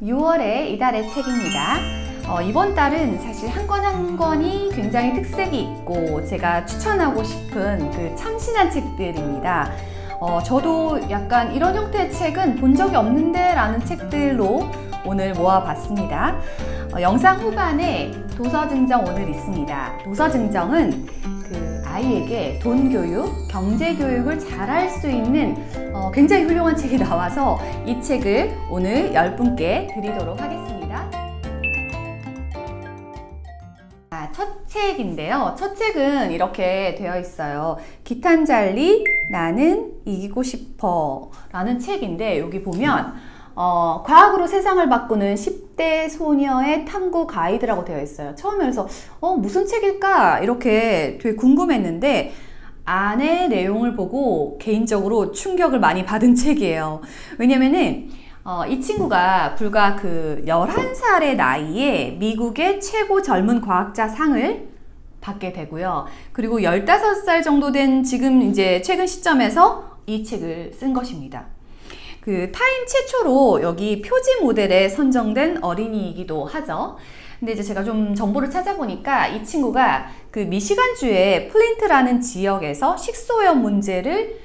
6월의 이달의 책입니다. 이번 달은 사실 한 권 한 권이 굉장히 특색이 있고 제가 추천하고 싶은 그 참신한 책들입니다. 저도 약간 이런 형태의 책은 본 적이 없는데 라는 책들로 오늘 모아봤습니다. 영상 후반에 도서증정 오늘 있습니다. 도서증정은 그 아이에게 돈 교육, 경제 교육을 잘할 수 있는 굉장히 훌륭한 책이 나와서 이 책을 오늘 10분께 드리도록 하겠습니다. 첫 책인데요. 첫 책은 이렇게 되어 있어요. 기탄잘리 나는 이기고 싶어 라는 책인데 여기 보면 과학으로 세상을 바꾸는 10대 소녀의 탐구 가이드라고 되어 있어요. 처음에 그래서 무슨 책일까 이렇게 되게 궁금했는데 안의 내용을 보고 개인적으로 충격을 많이 받은 책이에요. 왜냐면은 이 친구가 불과 그 11살의 나이에 미국의 최고 젊은 과학자 상을 받게 되고요. 그리고 15살 정도 된 지금 이제 최근 시점에서 이 책을 쓴 것입니다. 그 타임 최초로 여기 표지 모델에 선정된 어린이이기도 하죠. 근데 이제 제가 좀 정보를 찾아보니까 이 친구가 그 미시간주의 플린트라는 지역에서 식소염 문제를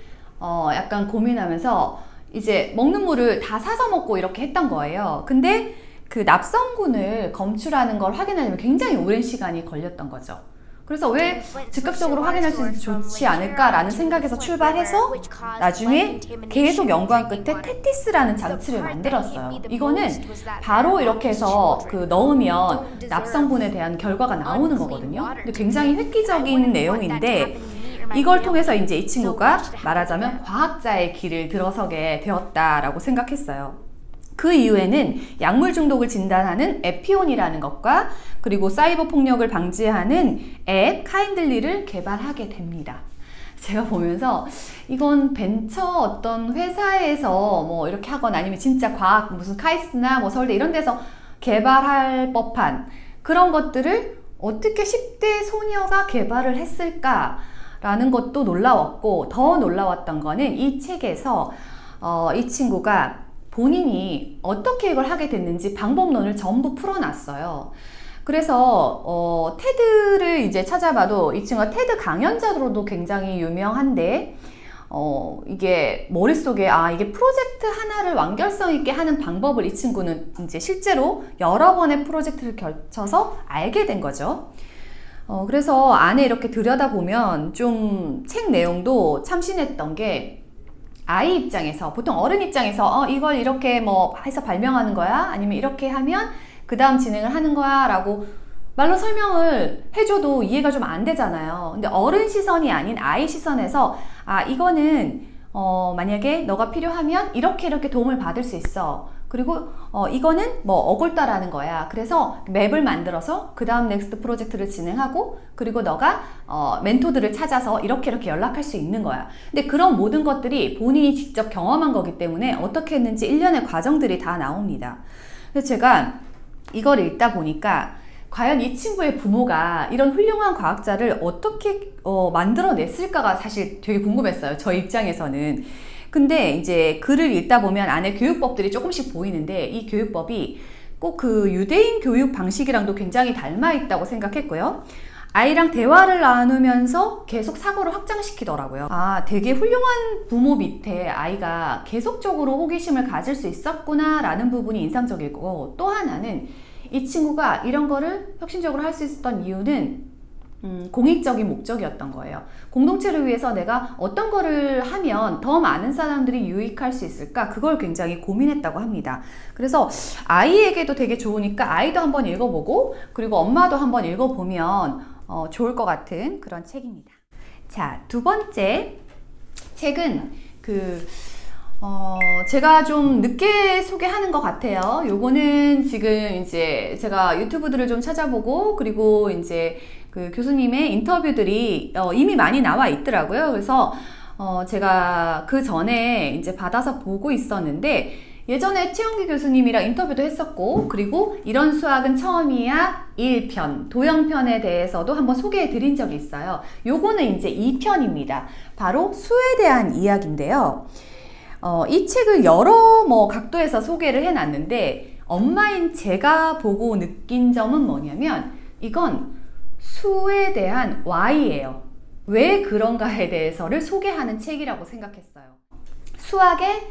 약간 고민하면서 이제 먹는 물을 다 사서 먹고 이렇게 했던 거예요. 근데 그 납성군을 검출하는 걸 확인하려면 굉장히 오랜 시간이 걸렸던 거죠. 그래서 왜 즉각적으로 확인할 수 있어서 좋지 않을까라는 생각에서 출발해서 나중에 계속 연구한 끝에 테티스라는 장치를 만들었어요. 이거는 바로 이렇게 해서 그 넣으면 납성분에 대한 결과가 나오는 거거든요. 근데 굉장히 획기적인 내용인데 이걸 통해서 이제 이 친구가 말하자면 과학자의 길을 들어서게 되었다라고 생각했어요. 그 이후에는 약물 중독을 진단하는 에피온이라는 것과 그리고 사이버 폭력을 방지하는 앱 카인들리를 개발하게 됩니다. 제가 보면서 이건 벤처 어떤 회사에서 뭐 이렇게 하거나 아니면 진짜 과학 무슨 카이스트나 뭐 서울대 이런 데서 개발할 법한 그런 것들을 어떻게 10대 소녀가 개발을 했을까? 라는 것도 놀라웠고 더 놀라웠던 거는 이 책에서 이 친구가 본인이 어떻게 이걸 하게 됐는지 방법론을 전부 풀어놨어요. 그래서 테드를 이제 찾아봐도 이 친구가 테드 강연자로도 굉장히 유명한데 이게 머릿속에 이게 프로젝트 하나를 완결성 있게 하는 방법을 이 친구는 이제 실제로 여러 번의 프로젝트를 거쳐서 알게 된 거죠. 그래서 안에 이렇게 들여다보면 좀 책 내용도 참신했던 게 아이 입장에서 보통 어른 입장에서 이걸 이렇게 뭐 해서 발명하는 거야? 아니면 이렇게 하면 그 다음 진행을 하는 거야? 라고 말로 설명을 해줘도 이해가 좀 안 되잖아요. 근데 어른 시선이 아닌 아이 시선에서 이거는 만약에 너가 필요하면 이렇게 도움을 받을 수 있어. 그리고 이거는 뭐 어골다라는 거야. 그래서 맵을 만들어서 그 다음 넥스트 프로젝트를 진행하고 그리고 너가 멘토들을 찾아서 이렇게 연락할 수 있는 거야. 근데 그런 모든 것들이 본인이 직접 경험한 거기 때문에 어떻게 했는지 일련의 과정들이 다 나옵니다. 그래서 제가 이걸 읽다 보니까 과연 이 친구의 부모가 이런 훌륭한 과학자를 어떻게 만들어냈을까가 사실 되게 궁금했어요. 저 입장에서는. 근데 이제 글을 읽다 보면 안에 교육법들이 조금씩 보이는데 이 교육법이 꼭 그 유대인 교육 방식이랑도 굉장히 닮아 있다고 생각했고요. 아이랑 대화를 나누면서 계속 사고를 확장시키더라고요. 되게 훌륭한 부모 밑에 아이가 계속적으로 호기심을 가질 수 있었구나 라는 부분이 인상적이고 또 하나는 이 친구가 이런 거를 혁신적으로 할 수 있었던 이유는 공익적인 목적이었던 거예요. 공동체를 위해서 내가 어떤 거를 하면 더 많은 사람들이 유익할 수 있을까? 그걸 굉장히 고민했다고 합니다. 그래서 아이에게도 되게 좋으니까 아이도 한번 읽어보고 그리고 엄마도 한번 읽어보면 좋을 것 같은 그런 책입니다. 자, 두 번째 책은 제가 좀 늦게 소개하는 것 같아요. 요거는 지금 이제 제가 유튜브들을 좀 찾아보고 그리고 이제 그 교수님의 인터뷰들이 이미 많이 나와 있더라고요. 그래서 제가 그 전에 이제 받아서 보고 있었는데 예전에 최영기 교수님이랑 인터뷰도 했었고 그리고 이런 수학은 처음이야 1편, 도형편에 대해서도 한번 소개해 드린 적이 있어요. 요거는 이제 2편입니다. 바로 수에 대한 이야기인데요. 이 책을 여러 각도에서 소개를 해놨는데 엄마인 제가 보고 느낀 점은 뭐냐면 이건 수에 대한 Y예요. 왜 그런가에 대해서를 소개하는 책이라고 생각했어요. 수학에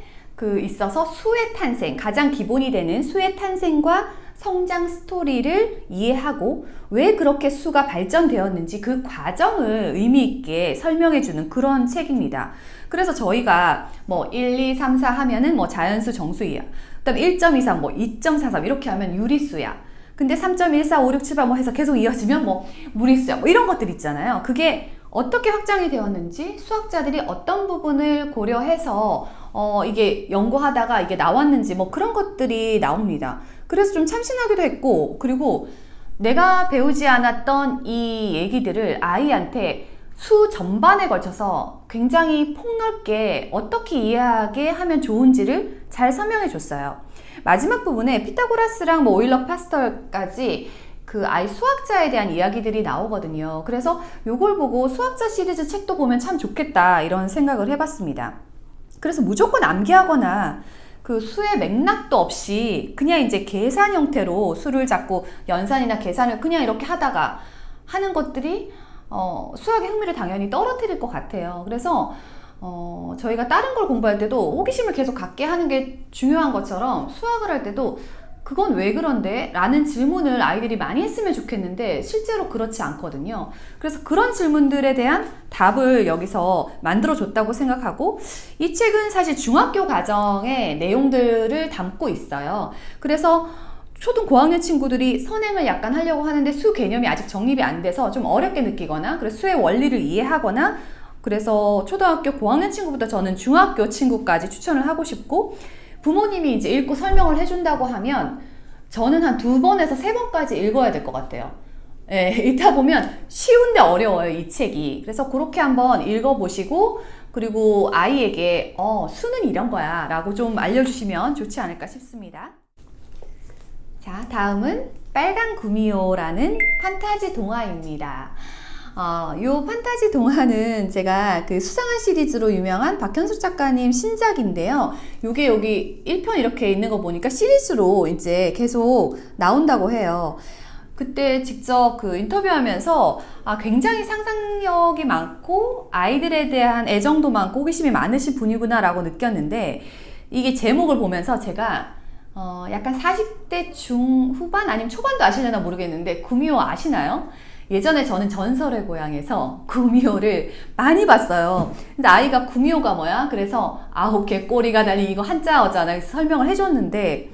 있어서 수의 탄생, 가장 기본이 되는 수의 탄생과 성장 스토리를 이해하고 왜 그렇게 수가 발전되었는지 그 과정을 의미 있게 설명해주는 그런 책입니다. 그래서 저희가 뭐 1, 2, 3, 4 하면은 뭐 자연수 정수이야. 그 다음에 1.23, 뭐 2.43 이렇게 하면 유리수야. 근데 3.14, 5, 6, 7, 8 뭐 해서 계속 이어지면 뭐 무리수야. 뭐 이런 것들 있잖아요. 그게 어떻게 확장이 되었는지 수학자들이 어떤 부분을 고려해서 이게 연구하다가 이게 나왔는지 뭐 그런 것들이 나옵니다. 그래서 좀 참신하기도 했고, 그리고 내가 배우지 않았던 이 얘기들을 아이한테 수 전반에 걸쳐서 굉장히 폭넓게 어떻게 이해하게 하면 좋은지를 잘 설명해 줬어요. 마지막 부분에 피타고라스랑 뭐 오일러 파스칼까지 그 아이 수학자에 대한 이야기들이 나오거든요. 그래서 요걸 보고 수학자 시리즈 책도 보면 참 좋겠다 이런 생각을 해봤습니다. 그래서 무조건 암기하거나 그 수의 맥락도 없이 그냥 이제 계산 형태로 수를 잡고 연산이나 계산을 그냥 이렇게 하다가 하는 것들이 수학의 흥미를 당연히 떨어뜨릴 것 같아요. 그래서 저희가 다른 걸 공부할 때도 호기심을 계속 갖게 하는 게 중요한 것처럼 수학을 할 때도 그건 왜 그런데? 라는 질문을 아이들이 많이 했으면 좋겠는데 실제로 그렇지 않거든요. 그래서 그런 질문들에 대한 답을 여기서 만들어줬다고 생각하고 이 책은 사실 중학교 과정의 내용들을 담고 있어요. 그래서 초등 고학년 친구들이 선행을 약간 하려고 하는데 수 개념이 아직 정립이 안 돼서 좀 어렵게 느끼거나 그래서 수의 원리를 이해하거나 그래서 초등학교 고학년 친구부터 저는 중학교 친구까지 추천을 하고 싶고 부모님이 이제 읽고 설명을 해준다고 하면 저는 한 2번에서 3번까지 읽어야 될 것 같아요. 예, 읽다 보면 쉬운데 어려워요, 이 책이. 그래서 그렇게 한번 읽어보시고 그리고 아이에게 수는 이런 거야 라고 좀 알려주시면 좋지 않을까 싶습니다. 자, 다음은 빨간 구미호라는 판타지 동화입니다. 요 판타지 동화는 제가 그 수상한 시리즈로 유명한 박현숙 작가님 신작인데요. 요게 여기 1편 이렇게 있는 거 보니까 시리즈로 이제 계속 나온다고 해요. 그때 직접 그 인터뷰하면서 굉장히 상상력이 많고 아이들에 대한 애정도 많고 호기심이 많으신 분이구나 라고 느꼈는데 이게 제목을 보면서 제가 약간 40대 중후반 아니면 초반도 아시려나 모르겠는데 구미호 아시나요? 예전에 저는 전설의 고향에서 구미호를 많이 봤어요. 근데 아이가 구미호가 뭐야? 그래서 9개 꼬리가 달린 이거 한자어잖아. 설명을 해줬는데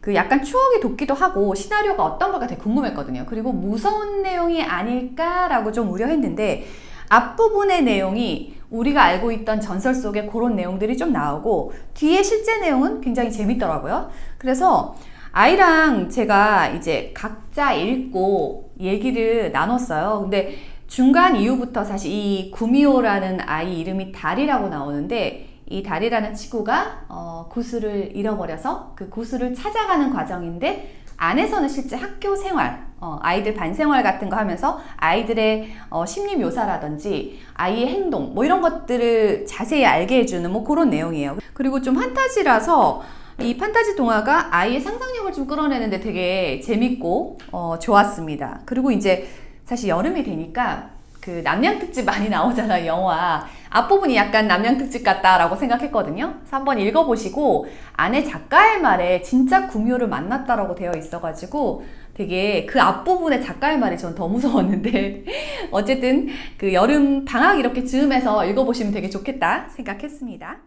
그 약간 추억이 돋기도 하고 시나리오가 어떤 걸까 되게 궁금했거든요. 그리고 무서운 내용이 아닐까라고 좀 우려했는데 앞부분의 내용이 우리가 알고 있던 전설 속의 그런 내용들이 좀 나오고 뒤에 실제 내용은 굉장히 재밌더라고요. 그래서 아이랑 제가 이제 각자 읽고 얘기를 나눴어요. 근데 중간 이후부터 사실 이 구미호라는 아이 이름이 달이라고 나오는데 이 달이라는 친구가 구슬을 잃어버려서 그 구슬을 찾아가는 과정인데 안에서는 실제 학교 생활, 아이들 반생활 같은 거 하면서 아이들의 심리 묘사라든지 아이의 행동 뭐 이런 것들을 자세히 알게 해주는 뭐 그런 내용이에요. 그리고 좀 판타지라서 이 판타지 동화가 아이의 상상력을 좀 끌어내는데 되게 재밌고 좋았습니다. 그리고 이제 사실 여름이 되니까 그 남양특집 많이 나오잖아요, 영화. 앞부분이 약간 남양특집 같다라고 생각했거든요. 그래서 한번 읽어보시고 안에 작가의 말에 진짜 구미호를 만났다라고 되어 있어가지고 되게 그 앞부분의 작가의 말이 전 더 무서웠는데 어쨌든 그 여름 방학 이렇게 즈음해서 읽어보시면 되게 좋겠다 생각했습니다.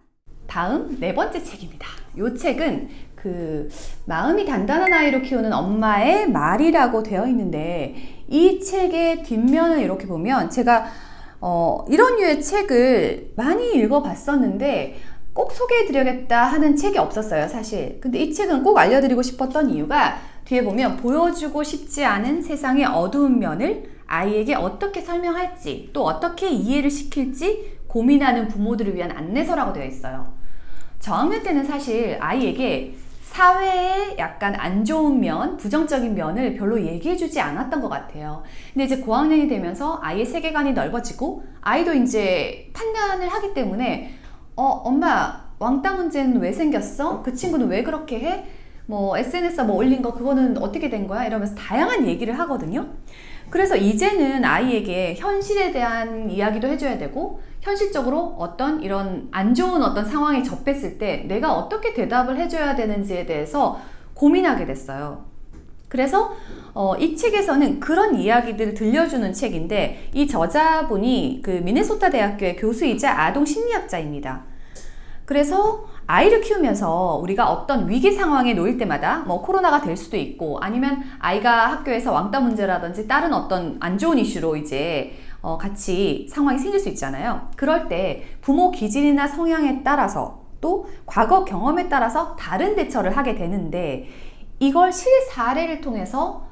다음 4번째 책입니다. 이 책은 그 마음이 단단한 아이로 키우는 엄마의 말이라고 되어 있는데 이 책의 뒷면을 이렇게 보면 제가 이런 류의 책을 많이 읽어봤었는데 꼭 소개해드려야겠다 하는 책이 없었어요, 사실. 근데 이 책은 꼭 알려드리고 싶었던 이유가 뒤에 보면 보여주고 싶지 않은 세상의 어두운 면을 아이에게 어떻게 설명할지 또 어떻게 이해를 시킬지 고민하는 부모들을 위한 안내서라고 되어 있어요. 저학년 때는 사실 아이에게 사회의 약간 안 좋은 면, 부정적인 면을 별로 얘기해주지 않았던 것 같아요. 근데 이제 고학년이 되면서 아이의 세계관이 넓어지고 아이도 이제 판단을 하기 때문에 엄마 왕따 문제는 왜 생겼어? 그 친구는 왜 그렇게 해? 뭐 SNS에 뭐 올린 거 그거는 어떻게 된 거야? 이러면서 다양한 얘기를 하거든요. 그래서 이제는 아이에게 현실에 대한 이야기도 해줘야 되고, 현실적으로 어떤 이런 안 좋은 어떤 상황에 접했을 때 내가 어떻게 대답을 해줘야 되는지에 대해서 고민하게 됐어요. 그래서 이 책에서는 그런 이야기들을 들려주는 책인데, 이 저자분이 그 미네소타 대학교의 교수이자 아동 심리학자입니다. 그래서 아이를 키우면서 우리가 어떤 위기 상황에 놓일 때마다 뭐 코로나가 될 수도 있고, 아니면 아이가 학교에서 왕따 문제라든지 다른 어떤 안 좋은 이슈로 이제 같이 상황이 생길 수 있잖아요. 그럴 때 부모 기질이나 성향에 따라서 또 과거 경험에 따라서 다른 대처를 하게 되는데, 이걸 실사례를 통해서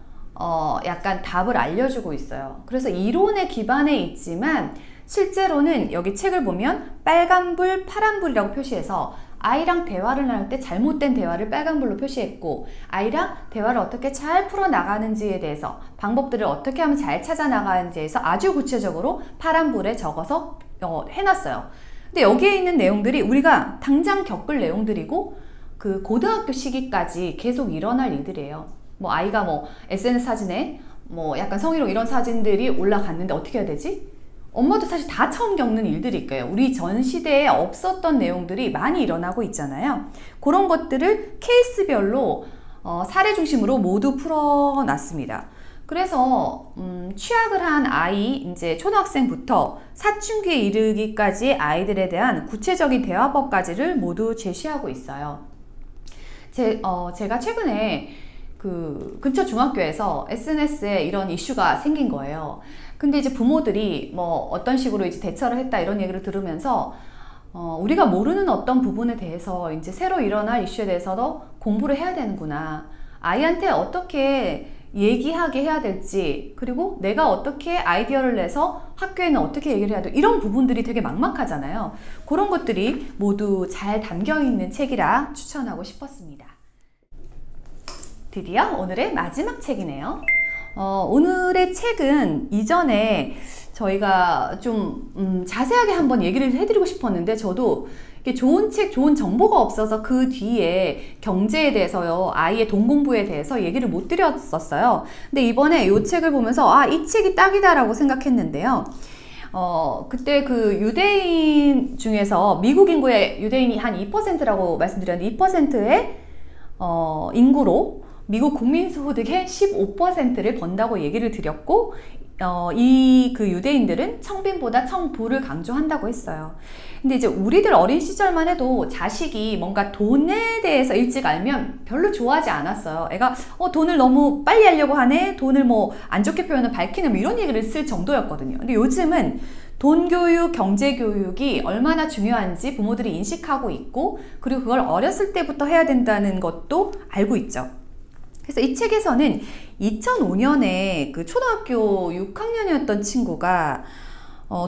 약간 답을 알려주고 있어요. 그래서 이론에 기반해 있지만 실제로는 여기 책을 보면 빨간불, 파란불이라고 표시해서 아이랑 대화를 나눌 때 잘못된 대화를 빨간불로 표시했고, 아이랑 대화를 어떻게 잘 풀어나가는지에 대해서, 방법들을 어떻게 하면 잘 찾아나가는지에 대해서 아주 구체적으로 파란불에 적어서 해놨어요. 근데 여기에 있는 내용들이 우리가 당장 겪을 내용들이고, 그 고등학교 시기까지 계속 일어날 일들이에요. 뭐 아이가 뭐 SNS 사진에 뭐 약간 성희롱 이런 사진들이 올라갔는데 어떻게 해야 되지? 엄마도 사실 다 처음 겪는 일들일 거예요. 우리 전 시대에 없었던 내용들이 많이 일어나고 있잖아요. 그런 것들을 케이스별로 사례 중심으로 모두 풀어놨습니다. 그래서 취학을 한 아이, 이제 초등학생부터 사춘기에 이르기까지 아이들에 대한 구체적인 대화법까지를 모두 제시하고 있어요. 제가 최근에 그 근처 중학교에서 SNS에 이런 이슈가 생긴 거예요. 근데 이제 부모들이 뭐 어떤 식으로 이제 대처를 했다 이런 얘기를 들으면서 우리가 모르는 어떤 부분에 대해서 이제 새로 일어날 이슈에 대해서도 공부를 해야 되는구나. 아이한테 어떻게 얘기하게 해야 될지, 그리고 내가 어떻게 아이디어를 내서 학교에는 어떻게 얘기를 해야 돼, 이런 부분들이 되게 막막하잖아요. 그런 것들이 모두 잘 담겨있는 책이라 추천하고 싶었습니다. 드디어 오늘의 마지막 책이네요. 오늘의 책은 이전에 저희가 좀 자세하게 한번 얘기를 해드리고 싶었는데, 저도 이게 좋은 책, 좋은 정보가 없어서 그 뒤에 경제에 대해서요, 아이의 돈 공부에 대해서 얘기를 못 드렸었어요. 근데 이번에 이 책을 보면서 이 책이 딱이다라고 생각했는데요. 그때 그 유대인 중에서 미국 인구의 유대인이 한 2%라고 말씀드렸는데, 2%의 인구로 미국 국민 소득의 15%를 번다고 얘기를 드렸고, 그 유대인들은 청빈보다 청부를 강조한다고 했어요. 근데 이제 우리들 어린 시절만 해도 자식이 뭔가 돈에 대해서 일찍 알면 별로 좋아하지 않았어요. 애가 돈을 너무 빨리 알려고 하네, 돈을 뭐 안 좋게 표현은 밝히는 뭐 이런 얘기를 쓸 정도였거든요. 근데 요즘은 돈 교육, 경제 교육이 얼마나 중요한지 부모들이 인식하고 있고, 그리고 그걸 어렸을 때부터 해야 된다는 것도 알고 있죠. 그래서 이 책에서는 2005년에 그 초등학교 6학년이었던 친구가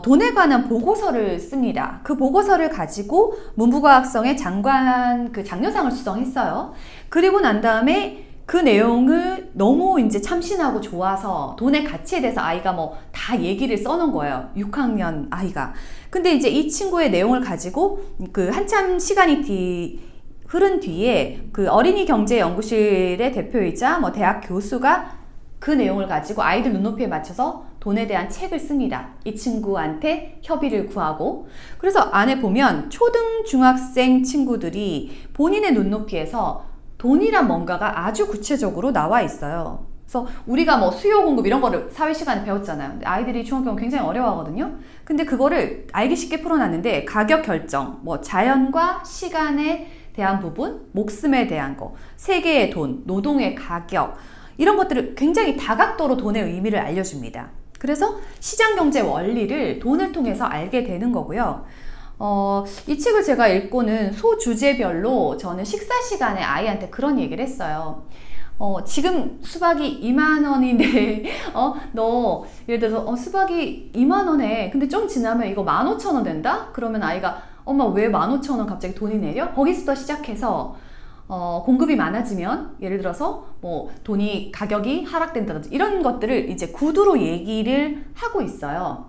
돈에 관한 보고서를 씁니다. 그 보고서를 가지고 문부과학성의 장관 그 장려상을 수상했어요. 그리고 난 다음에 그 내용을 너무 이제 참신하고 좋아서 돈의 가치에 대해서 아이가 뭐 다 얘기를 써놓은 거예요. 6학년 아이가. 근데 이제 이 친구의 내용을 가지고 그 한참 시간이 흐른 뒤에 그 어린이 경제 연구실의 대표이자 뭐 대학 교수가 그 내용을 가지고 아이들 눈높이에 맞춰서 돈에 대한 책을 씁니다. 이 친구한테 협의를 구하고. 그래서 안에 보면 초등 중학생 친구들이 본인의 눈높이에서 돈이란 뭔가가 아주 구체적으로 나와 있어요. 그래서 우리가 뭐 수요 공급 이런 거를 사회 시간에 배웠잖아요. 근데 아이들이 중학교는 굉장히 어려워하거든요. 근데 그거를 알기 쉽게 풀어놨는데, 가격 결정, 뭐 자연과 시간에 대한 부분, 목숨에 대한 거, 세계의 돈, 노동의 가격, 이런 것들을 굉장히 다각도로 돈의 의미를 알려줍니다. 그래서 시장경제 원리를 돈을 통해서 알게 되는 거고요. 이 책을 제가 읽고는 소주제별로 저는 식사 시간에 아이한테 그런 얘기를 했어요. 지금 수박이 2만 원인데, 너, 예를 들어서, 수박이 2만 원에, 근데 좀 지나면 이거 15,000원 된다? 그러면 아이가, 엄마 왜 15,000원 갑자기 돈이 내려? 거기서부터 시작해서, 공급이 많아지면, 예를 들어서, 뭐, 돈이, 가격이 하락된다든지, 이런 것들을 이제 구두로 얘기를 하고 있어요.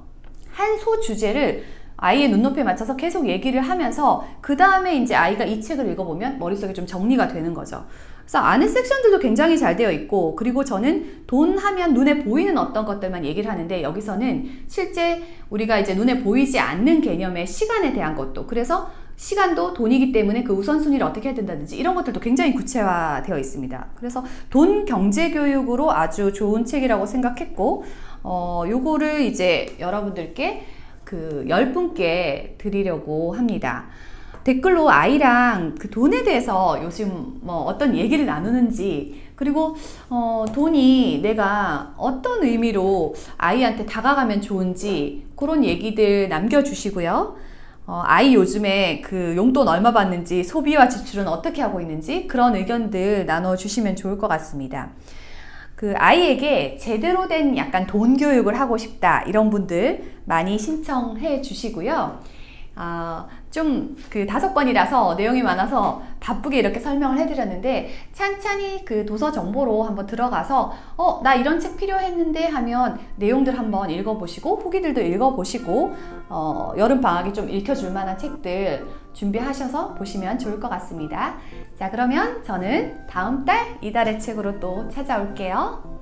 한 소주제를 아이의 눈높이에 맞춰서 계속 얘기를 하면서, 그 다음에 이제 아이가 이 책을 읽어보면 머릿속에 좀 정리가 되는 거죠. 그래서 안에 섹션들도 굉장히 잘 되어 있고, 그리고 저는 돈 하면 눈에 보이는 어떤 것들만 얘기를 하는데, 여기서는 실제 우리가 이제 눈에 보이지 않는 개념의 시간에 대한 것도, 그래서 시간도 돈이기 때문에 그 우선순위를 어떻게 해야 된다든지 이런 것들도 굉장히 구체화되어 있습니다. 그래서 돈 경제 교육으로 아주 좋은 책이라고 생각했고, 요거를 이제 여러분들께 그 10분께 드리려고 합니다. 댓글로 아이랑 그 돈에 대해서 요즘 뭐 어떤 얘기를 나누는지, 그리고 돈이 내가 어떤 의미로 아이한테 다가가면 좋은지 그런 얘기들 남겨주시고요. 아이 요즘에 그 용돈 얼마 받는지, 소비와 지출은 어떻게 하고 있는지 그런 의견들 나눠주시면 좋을 것 같습니다. 그 아이에게 제대로 된 약간 돈 교육을 하고 싶다 이런 분들 많이 신청해 주시고요. 좀 그 5권이라서 내용이 많아서 바쁘게 이렇게 설명을 해드렸는데, 찬찬히 그 도서 정보로 한번 들어가서 나 이런 책 필요했는데 하면 내용들 한번 읽어보시고, 후기들도 읽어보시고, 여름방학에 좀 읽혀줄 만한 책들 준비하셔서 보시면 좋을 것 같습니다. 자, 그러면 저는 다음 달 이달의 책으로 또 찾아올게요.